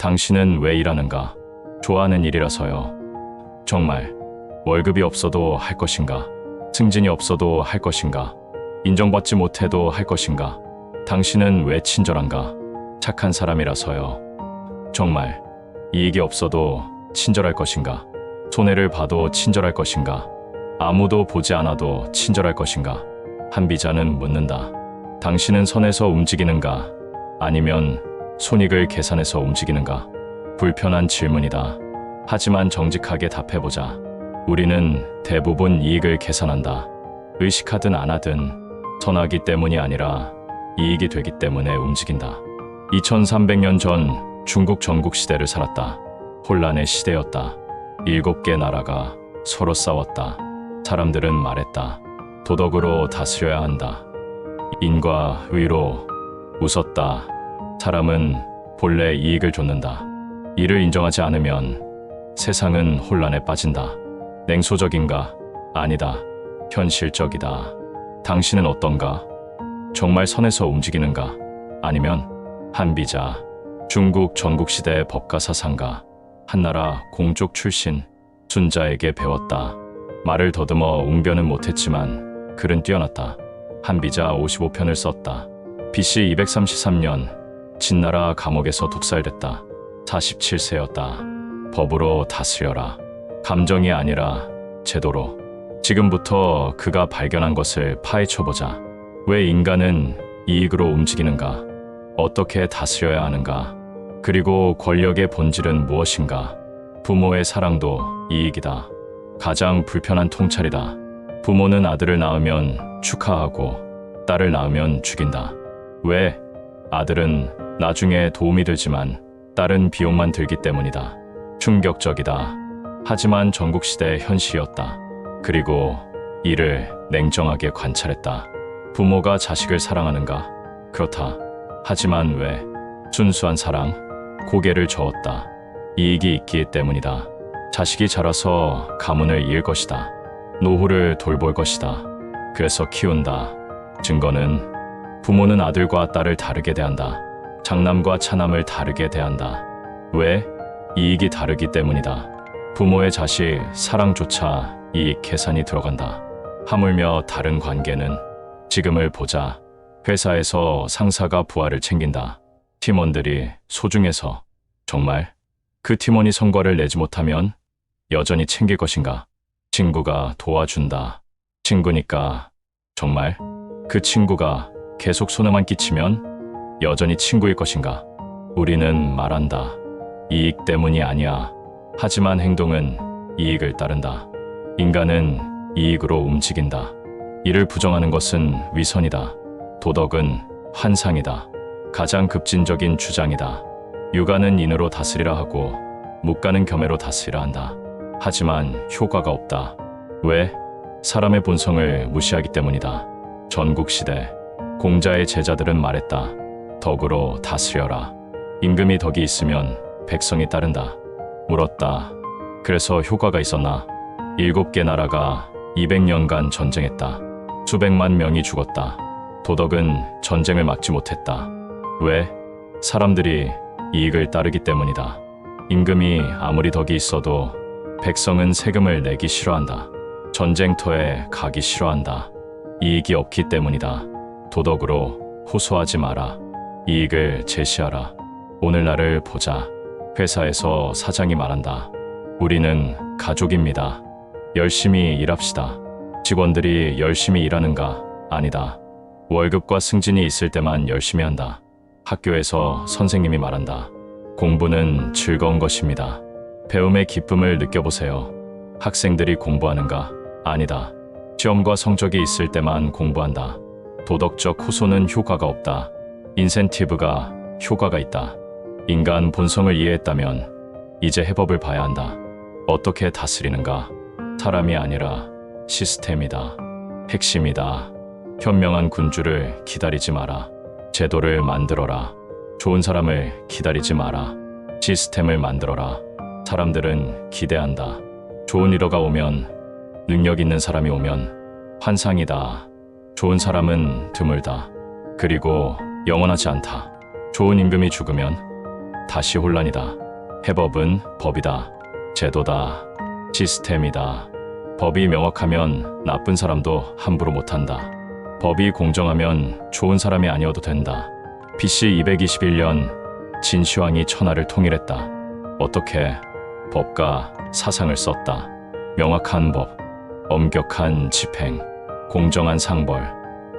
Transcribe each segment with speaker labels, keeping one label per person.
Speaker 1: 당신은 왜 일하는가? 좋아하는 일이라서요. 정말 월급이 없어도 할 것인가? 승진이 없어도 할 것인가? 인정받지 못해도 할 것인가? 당신은 왜 친절한가? 착한 사람이라서요. 정말 이익이 없어도 친절할 것인가? 손해를 봐도 친절할 것인가? 아무도 보지 않아도 친절할 것인가? 한비자는 묻는다. 당신은 선에서 움직이는가? 아니면 손익을 계산해서 움직이는가? 불편한 질문이다. 하지만 정직하게 답해보자. 우리는 대부분 이익을 계산한다. 의식하든 안 하든 선하기 때문이 아니라 이익이 되기 때문에 움직인다. 2300년 전 중국 전국시대를 살았다. 혼란의 시대였다. 7개 나라가 서로 싸웠다. 사람들은 말했다. 도덕으로 다스려야 한다. 인과 의로 웃었다. 사람은 본래 이익을 좇는다. 이를 인정하지 않으면 세상은 혼란에 빠진다. 냉소적인가? 아니다. 현실적이다. 당신은 어떤가? 정말 선에서 움직이는가? 아니면 한비자, 중국 전국시대의 법가사상가, 한나라 공족 출신 순자에게 배웠다. 말을 더듬어 웅변은 못했지만 글은 뛰어났다. 한비자 55편을 썼다. BC 233년 진나라 감옥에서 독살됐다. 47세였다. 법으로 다스려라. 감정이 아니라 제도로. 지금부터 그가 발견한 것을 파헤쳐보자. 왜 인간은 이익으로 움직이는가? 어떻게 다스려야 하는가? 그리고 권력의 본질은 무엇인가? 부모의 사랑도 이익이다. 가장 불편한 통찰이다. 부모는 아들을 낳으면 축하하고 딸을 낳으면 죽인다. 왜? 아들은 나중에 도움이 되지만 딸은 비용만 들기 때문이다. 충격적이다. 하지만 전국시대의 현실이었다. 그리고 이를 냉정하게 관찰했다. 부모가 자식을 사랑하는가? 그렇다. 하지만 왜? 순수한 사랑, 고개를 저었다. 이익이 있기 때문이다. 자식이 자라서 가문을 이을 것이다. 노후를 돌볼 것이다. 그래서 키운다. 증거는 부모는 아들과 딸을 다르게 대한다. 장남과 차남을 다르게 대한다. 왜? 이익이 다르기 때문이다. 부모의 자식 사랑조차 이익 계산이 들어간다. 하물며 다른 관계는 지금을 보자. 회사에서 상사가 부하를 챙긴다. 팀원들이 소중해서. 정말 그 팀원이 성과를 내지 못하면 여전히 챙길 것인가? 친구가 도와준다. 친구니까. 정말 그 친구가 계속 손해만 끼치면 여전히 친구일 것인가? 우리는 말한다. 이익 때문이 아니야. 하지만 행동은 이익을 따른다. 인간은 이익으로 움직인다. 이를 부정하는 것은 위선이다. 도덕은 환상이다. 가장 급진적인 주장이다. 육아는 인으로 다스리라 하고 묵가는 겸해로 다스리라 한다. 하지만 효과가 없다. 왜? 사람의 본성을 무시하기 때문이다. 전국시대 공자의 제자들은 말했다. 덕으로 다스려라. 임금이 덕이 있으면 백성이 따른다. 물었다. 그래서 효과가 있었나? 7개 나라가 200년간 전쟁했다. 수백만 명이 죽었다. 도덕은 전쟁을 막지 못했다. 왜? 사람들이 이익을 따르기 때문이다. 임금이 아무리 덕이 있어도 백성은 세금을 내기 싫어한다. 전쟁터에 가기 싫어한다. 이익이 없기 때문이다. 도덕으로 호소하지 마라. 이익을 제시하라. 오늘날을 보자. 회사에서 사장이 말한다. 우리는 가족입니다. 열심히 일합시다. 직원들이 열심히 일하는가? 아니다. 월급과 승진이 있을 때만 열심히 한다. 학교에서 선생님이 말한다. 공부는 즐거운 것입니다. 배움의 기쁨을 느껴보세요. 학생들이 공부하는가? 아니다. 시험과 성적이 있을 때만 공부한다. 도덕적 호소는 효과가 없다. 인센티브가 효과가 있다. 인간 본성을 이해했다면 이제 해법을 봐야 한다. 어떻게 다스리는가? 사람이 아니라 시스템이다. 핵심이다. 현명한 군주를 기다리지 마라. 제도를 만들어라. 좋은 사람을 기다리지 마라. 시스템을 만들어라. 사람들은 기대한다. 좋은 리더가 오면, 능력 있는 사람이 오면 환상이다. 좋은 사람은 드물다. 그리고 영원하지 않다. 좋은 임금이 죽으면 다시 혼란이다. 해법은 법이다. 제도다. 시스템이다. 법이 명확하면 나쁜 사람도 함부로 못한다. 법이 공정하면 좋은 사람이 아니어도 된다. BC 221년 진시황이 천하를 통일했다. 어떻게? 법과 사상을 썼다. 명확한 법, 엄격한 집행, 공정한 상벌.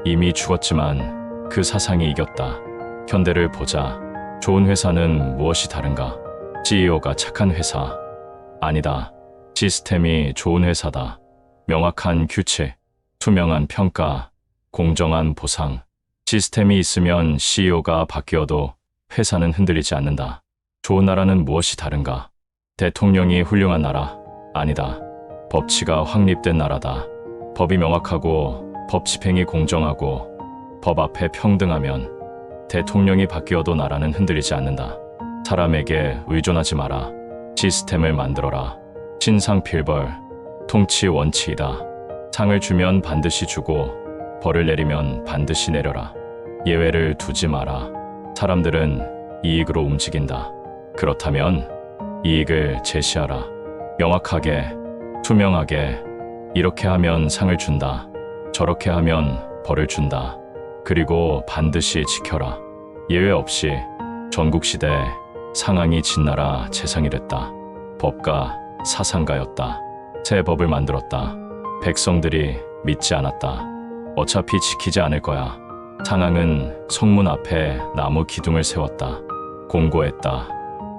Speaker 1: 이미 죽었지만 그 사상이 이겼다. 현대를 보자. 좋은 회사는 무엇이 다른가? CEO가 착한 회사. 아니다. 시스템이 좋은 회사다. 명확한 규칙, 투명한 평가, 공정한 보상. 시스템이 있으면 CEO가 바뀌어도 회사는 흔들리지 않는다. 좋은 나라는 무엇이 다른가? 대통령이 훌륭한 나라. 아니다. 법치가 확립된 나라다. 법이 명확하고 법 집행이 공정하고 법 앞에 평등하면 대통령이 바뀌어도 나라는 흔들리지 않는다. 사람에게 의존하지 마라. 시스템을 만들어라. 신상필벌, 통치 원칙이다. 상을 주면 반드시 주고 벌을 내리면 반드시 내려라. 예외를 두지 마라. 사람들은 이익으로 움직인다. 그렇다면 이익을 제시하라. 명확하게, 투명하게. 이렇게 하면 상을 준다. 저렇게 하면 벌을 준다. 그리고 반드시 지켜라. 예외 없이. 전국시대 상황이 진나라 재상이 됐다. 법가 사상가였다. 새 법을 만들었다. 백성들이 믿지 않았다. 어차피 지키지 않을 거야. 상황은 성문 앞에 나무 기둥을 세웠다. 공고했다.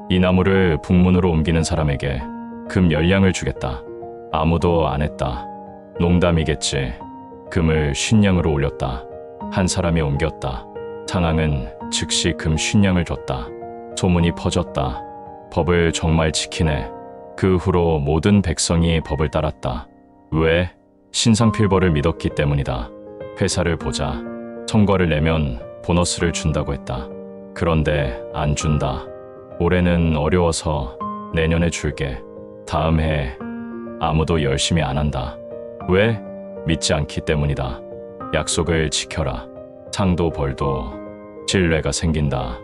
Speaker 1: 이 나무를 북문으로 옮기는 사람에게 금 10냥을 주겠다. 아무도 안 했다. 농담이겠지. 금을 50냥으로 올렸다. 한 사람이 옮겼다. 상황은 즉시 금 50냥을 줬다. 소문이 퍼졌다. 법을 정말 지키네. 그 후로 모든 백성이 법을 따랐다. 왜? 신상필벌을 믿었기 때문이다. 회사를 보자. 성과를 내면 보너스를 준다고 했다. 그런데 안 준다. 올해는 어려워서 내년에 줄게. 다음 해 아무도 열심히 안 한다. 왜? 믿지 않기 때문이다. 약속을 지켜라. 상도 벌도 신뢰가 생긴다.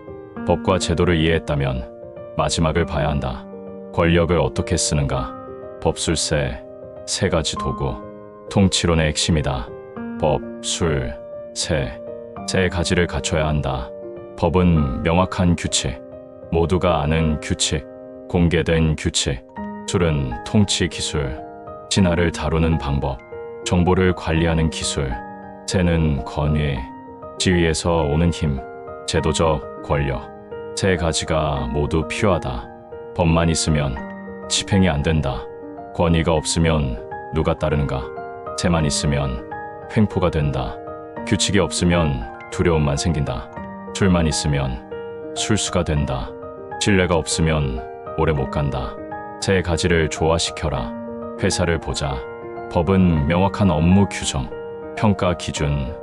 Speaker 1: 법과 제도를 이해했다면 마지막을 봐야 한다. 권력을 어떻게 쓰는가? 법술세, 세 가지 도구. 통치론의 핵심이다. 법, 술, 세. 세 가지를 갖춰야 한다. 법은 명확한 규칙, 모두가 아는 규칙, 공개된 규칙. 술은 통치 기술, 진화를 다루는 방법, 정보를 관리하는 기술. 세는 권위, 지위에서 오는 힘, 제도적 권력. 세 가지가 모두 필요하다. 법만 있으면 집행이 안 된다. 권위가 없으면 누가 따르는가? 세만 있으면 횡포가 된다. 규칙이 없으면 두려움만 생긴다. 술만 있으면 술수가 된다. 신뢰가 없으면 오래 못 간다. 세 가지를 조화시켜라. 회사를 보자. 법은 명확한 업무 규정, 평가 기준,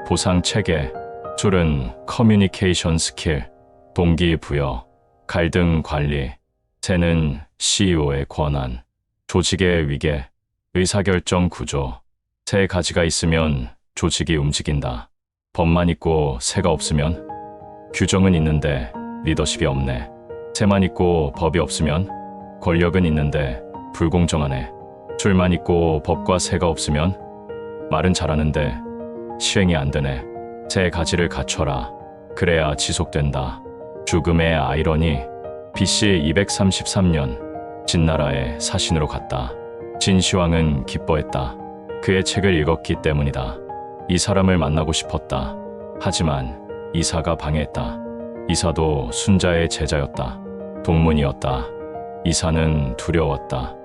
Speaker 1: 보상 체계. 술은 커뮤니케이션 스킬, 동기부여, 갈등 관리. 세는 CEO의 권한, 조직의 위계, 의사결정 구조. 세 가지가 있으면 조직이 움직인다. 법만 있고 세가 없으면? 규정은 있는데 리더십이 없네. 세만 있고 법이 없으면? 권력은 있는데 불공정하네. 술만 있고 법과 세가 없으면? 말은 잘하는데 시행이 안 되네. 세 가지를 갖춰라. 그래야 지속된다. 죽음의 아이러니. BC 233년 진나라의 사신으로 갔다. 진시황은 기뻐했다. 그의 책을 읽었기 때문이다. 이 사람을 만나고 싶었다. 하지만 이사가 방해했다. 이사도 순자의 제자였다. 동문이었다. 이사는 두려웠다.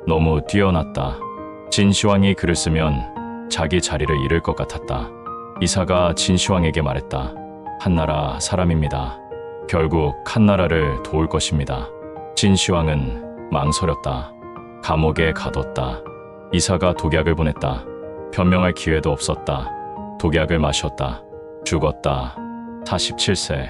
Speaker 1: 너무 뛰어났다. 진시황이 글을 쓰면 자기 자리를 잃을 것 같았다. 이사가 진시황에게 말했다. 한나라 사람입니다. 결국 한나라를 도울 것입니다. 진시황은 망설였다. 감옥에 가뒀다. 이사가 독약을 보냈다. 변명할 기회도 없었다. 독약을 마셨다. 죽었다. 47세.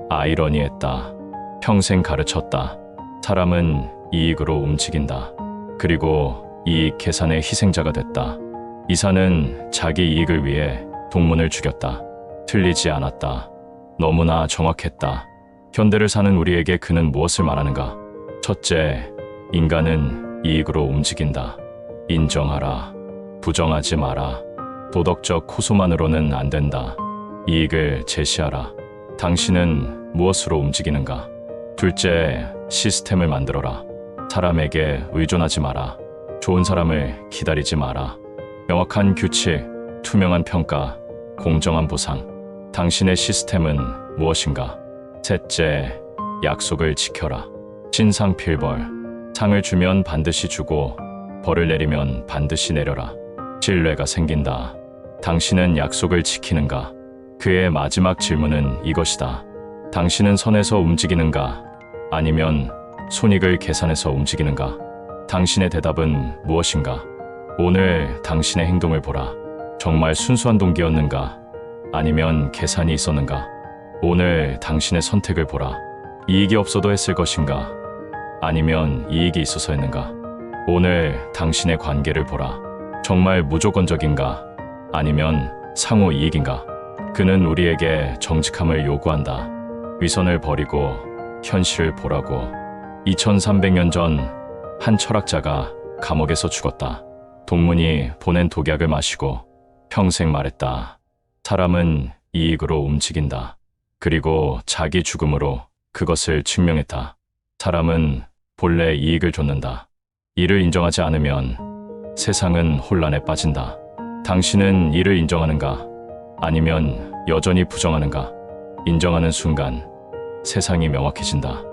Speaker 1: 아이러니했다. 평생 가르쳤다. 사람은 이익으로 움직인다. 그리고 이익 계산의 희생자가 됐다. 이사는 자기 이익을 위해 동문을 죽였다. 틀리지 않았다. 너무나 정확했다. 현대를 사는 우리에게 그는 무엇을 말하는가? 첫째, 인간은 이익으로 움직인다. 인정하라. 부정하지 마라. 도덕적 호소만으로는 안 된다. 이익을 제시하라. 당신은 무엇으로 움직이는가? 둘째, 시스템을 만들어라. 사람에게 의존하지 마라. 좋은 사람을 기다리지 마라. 명확한 규칙, 투명한 평가, 공정한 보상. 당신의 시스템은 무엇인가? 셋째, 약속을 지켜라. 신상필벌. 상을 주면 반드시 주고 벌을 내리면 반드시 내려라. 신뢰가 생긴다. 당신은 약속을 지키는가? 그의 마지막 질문은 이것이다. 당신은 선에서 움직이는가? 아니면 손익을 계산해서 움직이는가? 당신의 대답은 무엇인가? 오늘 당신의 행동을 보라. 정말 순수한 동기였는가? 아니면 계산이 있었는가? 오늘 당신의 선택을 보라. 이익이 없어도 했을 것인가? 아니면 이익이 있어서 했는가? 오늘 당신의 관계를 보라. 정말 무조건적인가? 아니면 상호 이익인가? 그는 우리에게 정직함을 요구한다. 위선을 버리고 현실을 보라고. 2300년 전 한 철학자가 감옥에서 죽었다. 동문이 보낸 독약을 마시고 평생 말했다. 사람은 이익으로 움직인다. 그리고 자기 죽음으로 그것을 증명했다. 사람은 본래 이익을 좇는다. 이를 인정하지 않으면 세상은 혼란에 빠진다. 당신은 이를 인정하는가? 아니면 여전히 부정하는가? 인정하는 순간 세상이 명확해진다.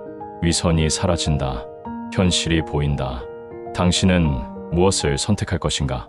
Speaker 1: 위선이 사라진다. 현실이 보인다. 당신은 무엇을 선택할 것인가?